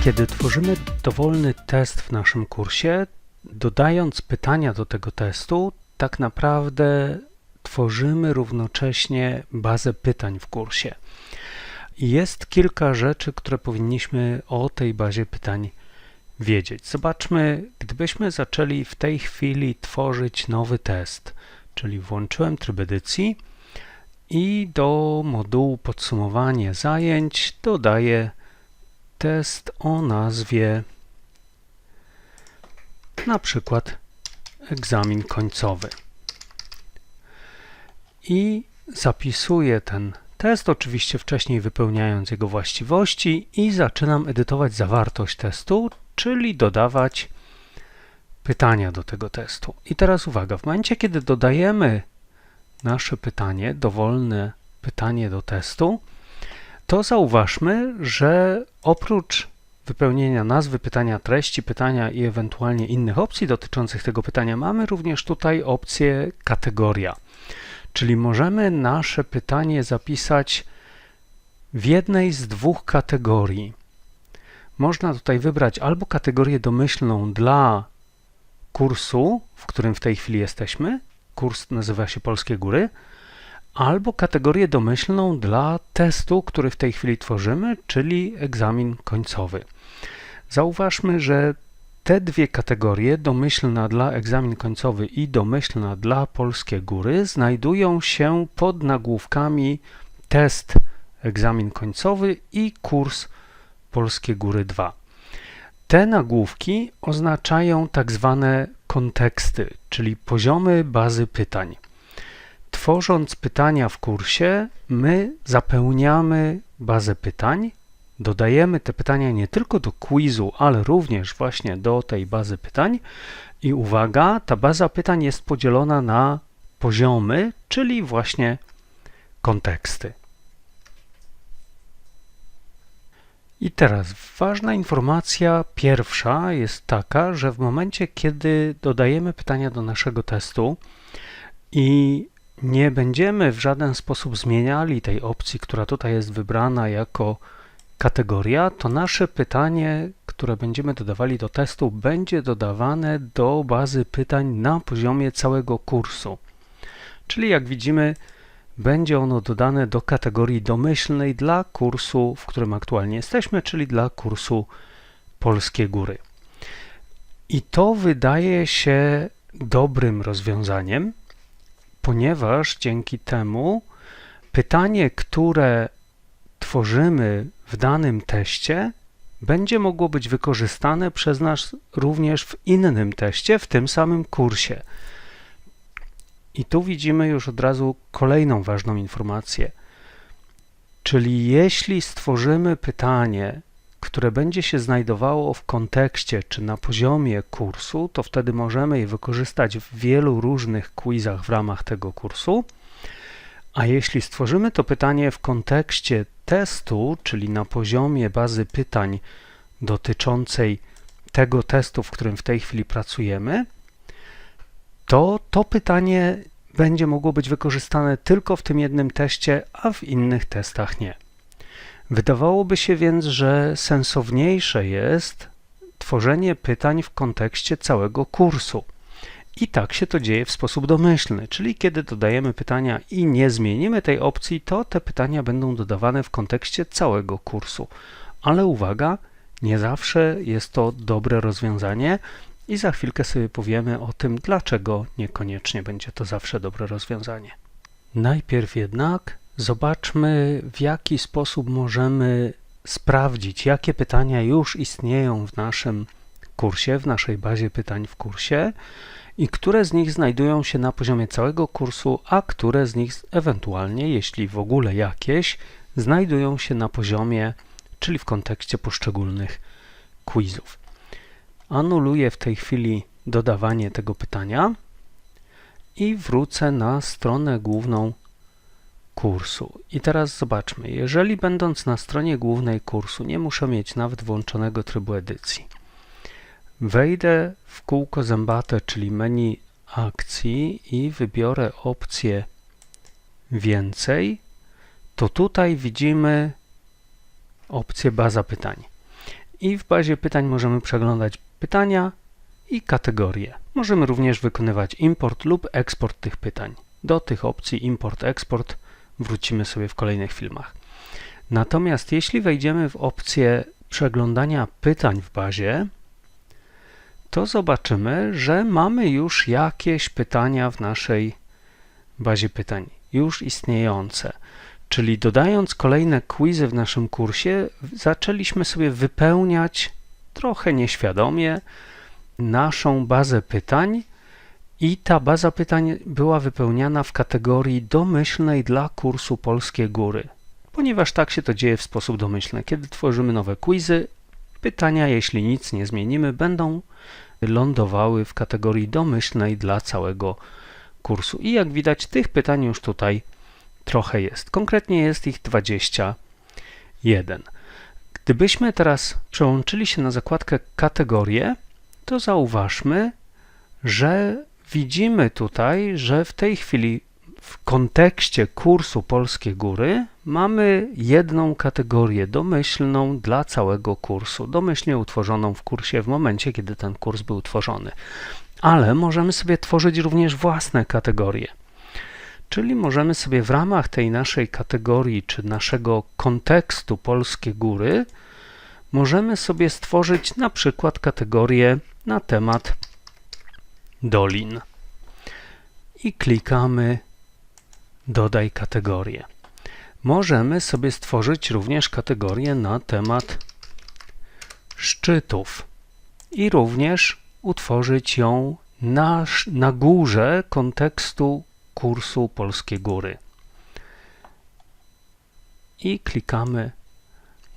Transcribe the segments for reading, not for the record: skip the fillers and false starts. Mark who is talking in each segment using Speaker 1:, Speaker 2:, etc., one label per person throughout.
Speaker 1: Kiedy tworzymy dowolny test w naszym kursie, dodając pytania do tego testu, tak naprawdę tworzymy równocześnie bazę pytań w kursie. Jest kilka rzeczy, które powinniśmy o tej bazie pytań wiedzieć. Zobaczmy, gdybyśmy zaczęli w tej chwili tworzyć nowy test, czyli włączyłem tryb edycji i do modułu podsumowanie zajęć dodaję test o nazwie na przykład egzamin końcowy i zapisuję ten test, oczywiście wcześniej wypełniając jego właściwości, i zaczynam edytować zawartość testu, czyli dodawać pytania do tego testu. I teraz uwaga, w momencie kiedy dodajemy nasze pytanie, dowolne pytanie do testu, to zauważmy, że oprócz wypełnienia nazwy pytania, treści pytania i ewentualnie innych opcji dotyczących tego pytania, mamy również tutaj opcję kategoria, czyli możemy nasze pytanie zapisać w jednej z dwóch kategorii. Można tutaj wybrać albo kategorię domyślną dla kursu, w którym w tej chwili jesteśmy, kurs nazywa się Polskie Góry, albo kategorię domyślną dla testu, który w tej chwili tworzymy, czyli egzamin końcowy. Zauważmy, że te dwie kategorie, domyślna dla egzamin końcowy i domyślna dla Polskie Góry, znajdują się pod nagłówkami test egzamin końcowy i kurs Polskie Góry 2. Te nagłówki oznaczają tak zwane konteksty, czyli poziomy bazy pytań. Tworząc pytania w kursie, my zapełniamy bazę pytań, dodajemy te pytania nie tylko do quizu, ale również właśnie do tej bazy pytań i uwaga, ta baza pytań jest podzielona na poziomy, czyli właśnie konteksty. I teraz ważna informacja pierwsza jest taka, że w momencie, kiedy dodajemy pytania do naszego testu i nie będziemy w żaden sposób zmieniali tej opcji, która tutaj jest wybrana jako kategoria, to nasze pytanie, które będziemy dodawali do testu, będzie dodawane do bazy pytań na poziomie całego kursu. Czyli jak widzimy, będzie ono dodane do kategorii domyślnej dla kursu, w którym aktualnie jesteśmy, czyli dla kursu Polskie Góry. I to wydaje się dobrym rozwiązaniem, ponieważ dzięki temu pytanie, które tworzymy w danym teście, będzie mogło być wykorzystane przez nas również w innym teście, w tym samym kursie. I tu widzimy już od razu kolejną ważną informację, czyli jeśli stworzymy pytanie, które będzie się znajdowało w kontekście czy na poziomie kursu, to wtedy możemy je wykorzystać w wielu różnych quizach w ramach tego kursu, a jeśli stworzymy to pytanie w kontekście testu, czyli na poziomie bazy pytań dotyczącej tego testu, w którym w tej chwili pracujemy, to pytanie będzie mogło być wykorzystane tylko w tym jednym teście, a w innych testach nie. Wydawałoby się więc, że sensowniejsze jest tworzenie pytań w kontekście całego kursu. I tak się to dzieje w sposób domyślny, czyli kiedy dodajemy pytania i nie zmienimy tej opcji, to te pytania będą dodawane w kontekście całego kursu. Ale uwaga, nie zawsze jest to dobre rozwiązanie i za chwilkę sobie powiemy o tym, dlaczego niekoniecznie będzie to zawsze dobre rozwiązanie. Najpierw jednak zobaczmy, w jaki sposób możemy sprawdzić, jakie pytania już istnieją w naszym kursie, w naszej bazie pytań w kursie i które z nich znajdują się na poziomie całego kursu, a które z nich ewentualnie, jeśli w ogóle jakieś, znajdują się na poziomie, czyli w kontekście poszczególnych quizów. Anuluję w tej chwili dodawanie tego pytania i wrócę na stronę główną kursu. I teraz zobaczmy, jeżeli będąc na stronie głównej kursu nie muszę mieć nawet włączonego trybu edycji, wejdę w kółko zębate, czyli menu akcji i wybiorę opcję więcej, to tutaj widzimy opcję baza pytań. i w bazie pytań możemy przeglądać pytania i kategorie. Możemy również wykonywać import lub eksport tych pytań. Do tych opcji import, eksport wrócimy sobie w kolejnych filmach. Natomiast jeśli wejdziemy w opcję przeglądania pytań w bazie, to zobaczymy, że mamy już jakieś pytania w naszej bazie pytań, już istniejące. Czyli dodając kolejne quizy w naszym kursie, zaczęliśmy sobie wypełniać trochę nieświadomie naszą bazę pytań i ta baza pytań była wypełniana w kategorii domyślnej dla kursu Polskie Góry. Ponieważ tak się to dzieje w sposób domyślny. Kiedy tworzymy nowe quizy, pytania, jeśli nic nie zmienimy, będą lądowały w kategorii domyślnej dla całego kursu. I jak widać, tych pytań już tutaj trochę jest. Konkretnie jest ich 21. Gdybyśmy teraz przełączyli się na zakładkę kategorie, to zauważmy, że widzimy tutaj, że w tej chwili w kontekście kursu Polskie Góry mamy jedną kategorię domyślną dla całego kursu, domyślnie utworzoną w kursie w momencie, kiedy ten kurs był tworzony. Ale możemy sobie tworzyć również własne kategorie. Czyli możemy sobie w ramach tej naszej kategorii, czy naszego kontekstu Polskie Góry, możemy sobie stworzyć na przykład kategorię na temat dolin. I klikamy Dodaj kategorię. Możemy sobie stworzyć również kategorię na temat szczytów i również utworzyć ją na górze kontekstu kursu Polskie Góry. I klikamy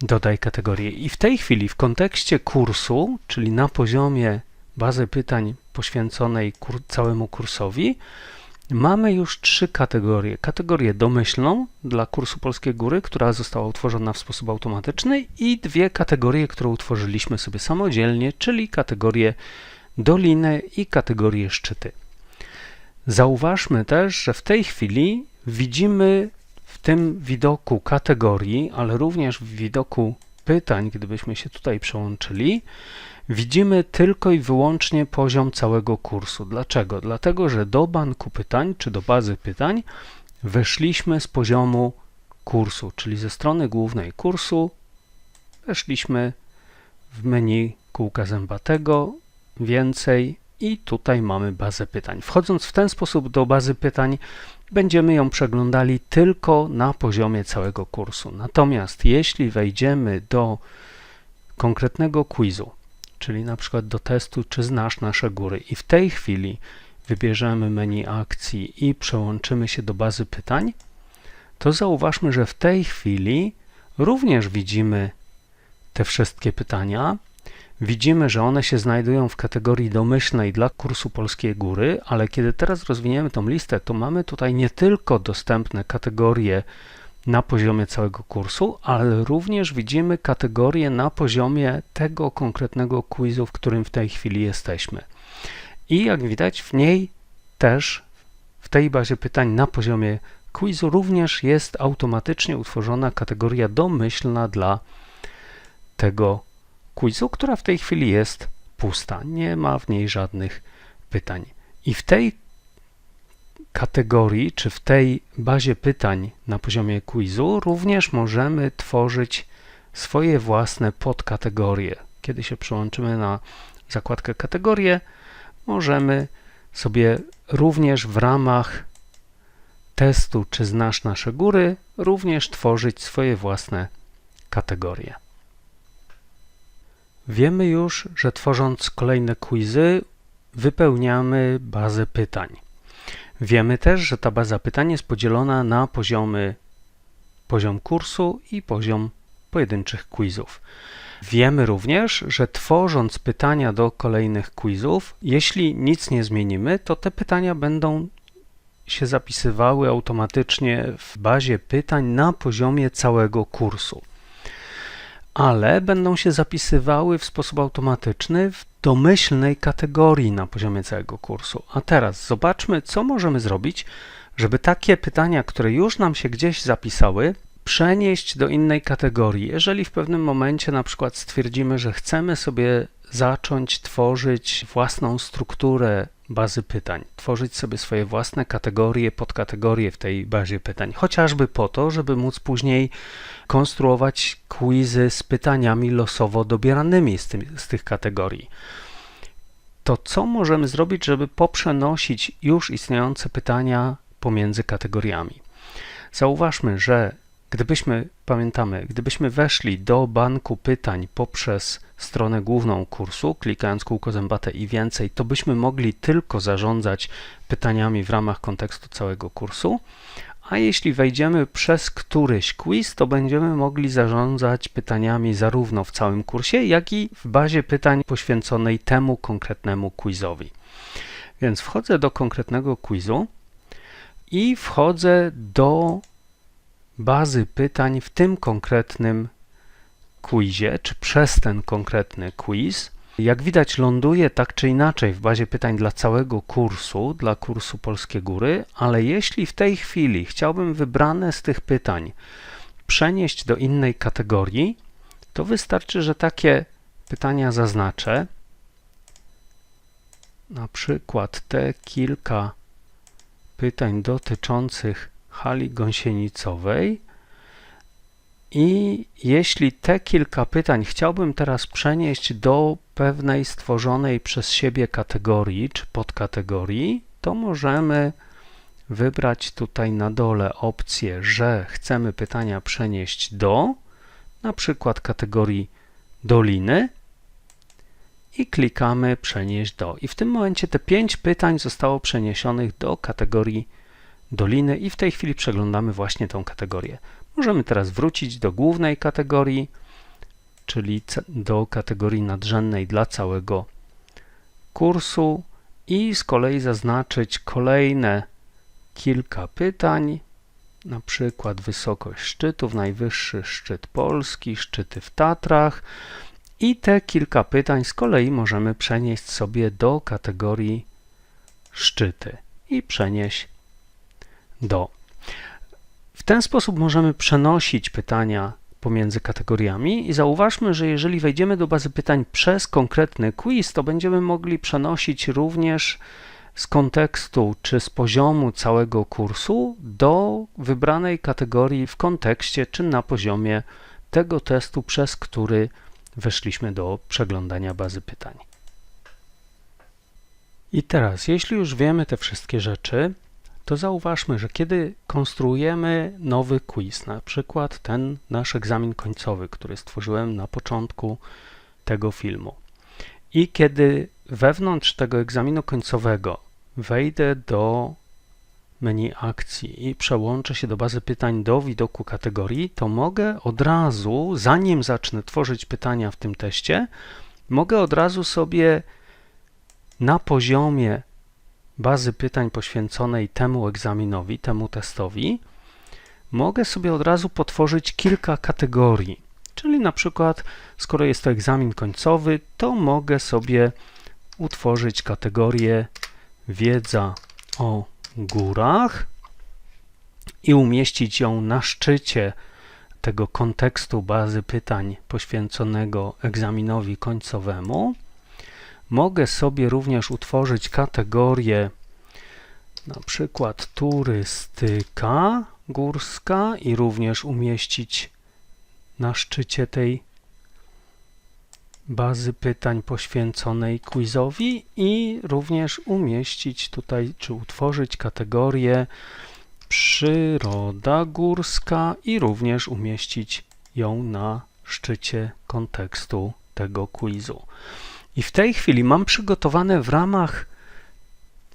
Speaker 1: Dodaj kategorię. I w tej chwili w kontekście kursu, czyli na poziomie bazy pytań poświęconej całemu kursowi, mamy już 3 kategorie. Kategorię domyślną dla kursu Polskie Góry, która została utworzona w sposób automatyczny i 2 kategorie, które utworzyliśmy sobie samodzielnie, czyli kategorię doliny i kategorię szczyty. Zauważmy też, że w tej chwili widzimy w tym widoku kategorii, ale również w widoku pytań, gdybyśmy się tutaj przełączyli, widzimy tylko i wyłącznie poziom całego kursu. Dlaczego? Dlatego, że do banku pytań, czy do bazy pytań weszliśmy z poziomu kursu, czyli ze strony głównej kursu weszliśmy w menu kółka zębatego, więcej i tutaj mamy bazę pytań. Wchodząc w ten sposób do bazy pytań, będziemy ją przeglądali tylko na poziomie całego kursu. Natomiast jeśli wejdziemy do konkretnego quizu, czyli na przykład do testu, czy znasz nasze góry i w tej chwili wybierzemy menu akcji i przełączymy się do bazy pytań, to zauważmy, że w tej chwili również widzimy te wszystkie pytania. Widzimy, że one się znajdują w kategorii domyślnej dla kursu Polskie Góry, ale kiedy teraz rozwiniemy tą listę, to mamy tutaj nie tylko dostępne kategorie na poziomie całego kursu, ale również widzimy kategorie na poziomie tego konkretnego quizu, w którym w tej chwili jesteśmy. I jak widać, w niej też, w tej bazie pytań na poziomie quizu również jest automatycznie utworzona kategoria domyślna dla tego quizu, która w tej chwili jest pusta. Nie ma w niej żadnych pytań. I w tej kategorii, czy w tej bazie pytań na poziomie quizu również możemy tworzyć swoje własne podkategorie. Kiedy się przełączymy na zakładkę kategorie, możemy sobie również w ramach testu, czy znasz nasze góry, również tworzyć swoje własne kategorie. Wiemy już, że tworząc kolejne quizy, wypełniamy bazę pytań. Wiemy też, że ta baza pytań jest podzielona na poziom kursu i poziom pojedynczych quizów. Wiemy również, że tworząc pytania do kolejnych quizów, jeśli nic nie zmienimy, to te pytania będą się zapisywały automatycznie w bazie pytań na poziomie całego kursu. Ale będą się zapisywały w sposób automatyczny w domyślnej kategorii na poziomie całego kursu. A teraz zobaczmy, co możemy zrobić, żeby takie pytania, które już nam się gdzieś zapisały, przenieść do innej kategorii. Jeżeli w pewnym momencie na przykład stwierdzimy, że chcemy sobie zacząć tworzyć własną strukturę bazy pytań, tworzyć sobie swoje własne kategorie, podkategorie w tej bazie pytań, chociażby po to, żeby móc później konstruować quizy z pytaniami losowo dobieranymi z tych kategorii. To co możemy zrobić, żeby poprzenosić już istniejące pytania pomiędzy kategoriami? Zauważmy, że gdybyśmy weszli do banku pytań poprzez stronę główną kursu, klikając kółko zębate i więcej, to byśmy mogli tylko zarządzać pytaniami w ramach kontekstu całego kursu, a jeśli wejdziemy przez któryś quiz, to będziemy mogli zarządzać pytaniami zarówno w całym kursie, jak i w bazie pytań poświęconej temu konkretnemu quizowi. Więc wchodzę do konkretnego quizu i wchodzę do bazy pytań w tym konkretnym quizie, czy przez ten konkretny quiz. Jak widać, ląduje tak czy inaczej w bazie pytań dla całego kursu, dla kursu Polskie Góry, ale jeśli w tej chwili chciałbym wybrane z tych pytań przenieść do innej kategorii, to wystarczy, że takie pytania zaznaczę. Na przykład te kilka pytań dotyczących hali gąsienicowej. I jeśli te kilka pytań chciałbym teraz przenieść do pewnej stworzonej przez siebie kategorii czy podkategorii, to możemy wybrać tutaj na dole opcję, że chcemy pytania przenieść do na przykład kategorii doliny i klikamy przenieść do. I w tym momencie te 5 pytań zostało przeniesionych do kategorii doliny i w tej chwili przeglądamy właśnie tą kategorię. Możemy teraz wrócić do głównej kategorii, czyli do kategorii nadrzędnej dla całego kursu i z kolei zaznaczyć kolejne kilka pytań, na przykład wysokość szczytów, najwyższy szczyt Polski, szczyty w Tatrach i te kilka pytań z kolei możemy przenieść sobie do kategorii szczyty i przenieść do. W ten sposób możemy przenosić pytania pomiędzy kategoriami i zauważmy, że jeżeli wejdziemy do bazy pytań przez konkretny quiz, to będziemy mogli przenosić również z kontekstu czy z poziomu całego kursu do wybranej kategorii w kontekście czy na poziomie tego testu, przez który weszliśmy do przeglądania bazy pytań. I teraz, jeśli już wiemy te wszystkie rzeczy, to zauważmy, że kiedy konstruujemy nowy quiz, na przykład ten nasz egzamin końcowy, który stworzyłem na początku tego filmu, i kiedy wewnątrz tego egzaminu końcowego wejdę do menu akcji i przełączę się do bazy pytań do widoku kategorii, to mogę od razu, zanim zacznę tworzyć pytania w tym teście, mogę od razu sobie na poziomie bazy pytań poświęconej temu egzaminowi, temu testowi, mogę sobie od razu potworzyć kilka kategorii. Czyli na przykład, skoro jest to egzamin końcowy, to mogę sobie utworzyć kategorię wiedza o górach i umieścić ją na szczycie tego kontekstu bazy pytań poświęconego egzaminowi końcowemu. Mogę sobie również utworzyć kategorię na przykład turystyka górska i również umieścić na szczycie tej bazy pytań poświęconej quizowi i również umieścić tutaj, czy utworzyć kategorię przyroda górska i również umieścić ją na szczycie kontekstu tego quizu. I w tej chwili mam przygotowane w ramach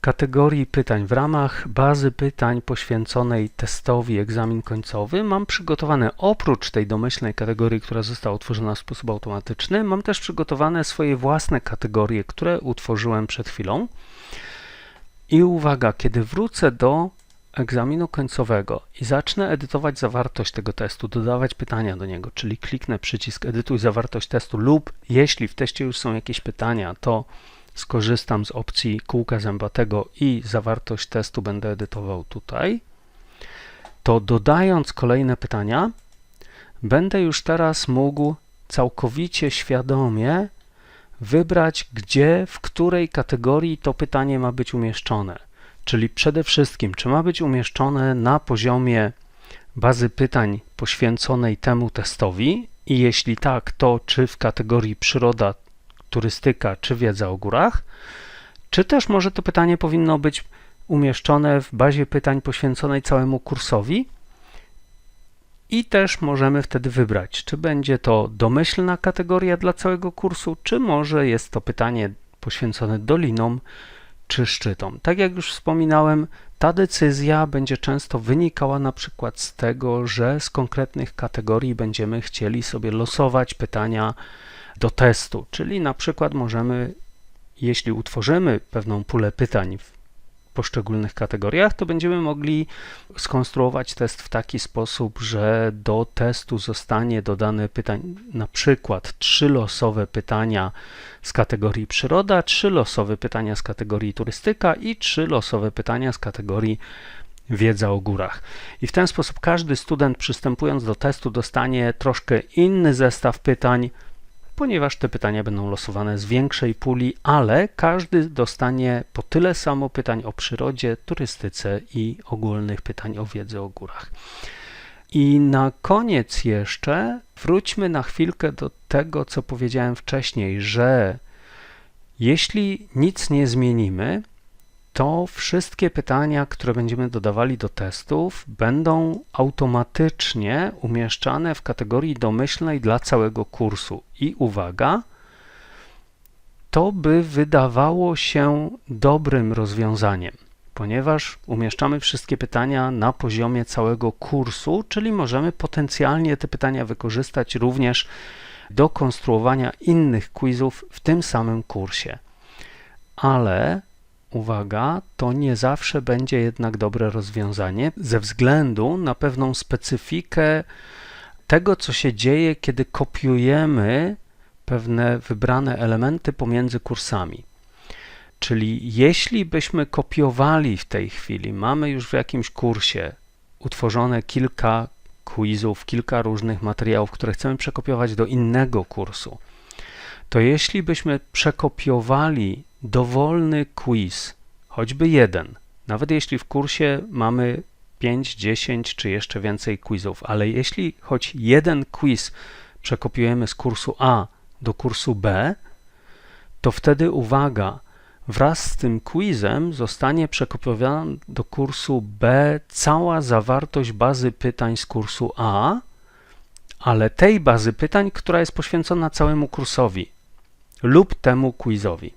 Speaker 1: kategorii pytań, w ramach bazy pytań poświęconej testowi egzamin końcowy, mam przygotowane oprócz tej domyślnej kategorii, która została utworzona w sposób automatyczny, mam też przygotowane swoje własne kategorie, które utworzyłem przed chwilą. I uwaga, kiedy wrócę do egzaminu końcowego i zacznę edytować zawartość tego testu, dodawać pytania do niego, czyli kliknę przycisk edytuj zawartość testu lub jeśli w teście już są jakieś pytania, to skorzystam z opcji kółka zębatego i zawartość testu będę edytował tutaj. to dodając kolejne pytania, będę już teraz mógł całkowicie świadomie wybrać, gdzie, w której kategorii to pytanie ma być umieszczone. Czyli przede wszystkim, czy ma być umieszczone na poziomie bazy pytań poświęconej temu testowi i jeśli tak, to czy w kategorii przyroda, turystyka, czy wiedza o górach, czy też może to pytanie powinno być umieszczone w bazie pytań poświęconej całemu kursowi i też możemy wtedy wybrać, czy będzie to domyślna kategoria dla całego kursu, czy może jest to pytanie poświęcone dolinom czy szczytom. Tak jak już wspominałem, ta decyzja będzie często wynikała na przykład z tego, że z konkretnych kategorii będziemy chcieli sobie losować pytania do testu, czyli na przykład możemy, jeśli utworzymy pewną pulę pytań w poszczególnych kategoriach, to będziemy mogli skonstruować test w taki sposób, że do testu zostanie dodane pytań, na przykład 3 losowe pytania z kategorii przyroda, 3 losowe pytania z kategorii turystyka i 3 losowe pytania z kategorii wiedza o górach. I w ten sposób każdy student, przystępując do testu, dostanie troszkę inny zestaw pytań, ponieważ te pytania będą losowane z większej puli, ale każdy dostanie po tyle samo pytań o przyrodzie, turystyce i ogólnych pytań o wiedzy o górach. I na koniec jeszcze wróćmy na chwilkę do tego, co powiedziałem wcześniej, że jeśli nic nie zmienimy, to wszystkie pytania, które będziemy dodawali do testów, będą automatycznie umieszczane w kategorii domyślnej dla całego kursu. I uwaga, to by wydawało się dobrym rozwiązaniem, ponieważ umieszczamy wszystkie pytania na poziomie całego kursu, czyli możemy potencjalnie te pytania wykorzystać również do konstruowania innych quizów w tym samym kursie. Ale uwaga, to nie zawsze będzie jednak dobre rozwiązanie ze względu na pewną specyfikę tego, co się dzieje, kiedy kopiujemy pewne wybrane elementy pomiędzy kursami. Czyli jeśli byśmy kopiowali w tej chwili, mamy już w jakimś kursie utworzone kilka quizów, kilka różnych materiałów, które chcemy przekopiować do innego kursu, to jeśli byśmy przekopiowali dowolny quiz, choćby jeden, nawet jeśli w kursie mamy 5, 10 czy jeszcze więcej quizów, ale jeśli choć jeden quiz przekopiujemy z kursu A do kursu B, to wtedy uwaga, wraz z tym quizem zostanie przekopiowana do kursu B cała zawartość bazy pytań z kursu A, ale tej bazy pytań, która jest poświęcona całemu kursowi lub temu quizowi.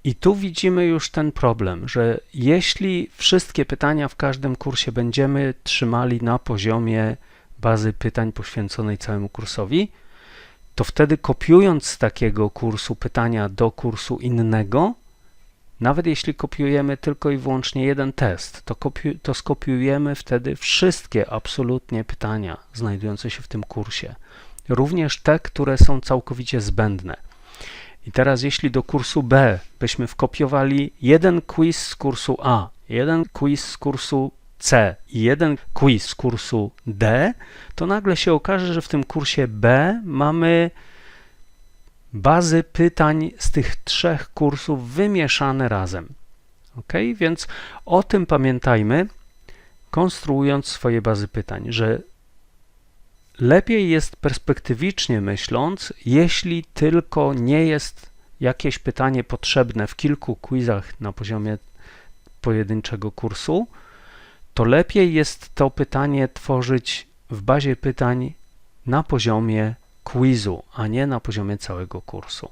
Speaker 1: I tu widzimy już ten problem, że jeśli wszystkie pytania w każdym kursie będziemy trzymali na poziomie bazy pytań poświęconej całemu kursowi, to wtedy kopiując z takiego kursu pytania do kursu innego, nawet jeśli kopiujemy tylko i wyłącznie jeden test, to skopiujemy wtedy wszystkie absolutnie pytania znajdujące się w tym kursie, również te, które są całkowicie zbędne. I teraz jeśli do kursu B byśmy wkopiowali jeden quiz z kursu A, jeden quiz z kursu C i jeden quiz z kursu D, to nagle się okaże, że w tym kursie B mamy bazy pytań z tych 3 kursów wymieszane razem. Ok? Więc o tym pamiętajmy, konstruując swoje bazy pytań, że lepiej jest perspektywicznie myśląc, jeśli tylko nie jest jakieś pytanie potrzebne w kilku quizach na poziomie pojedynczego kursu, to lepiej jest to pytanie tworzyć w bazie pytań na poziomie quizu, a nie na poziomie całego kursu.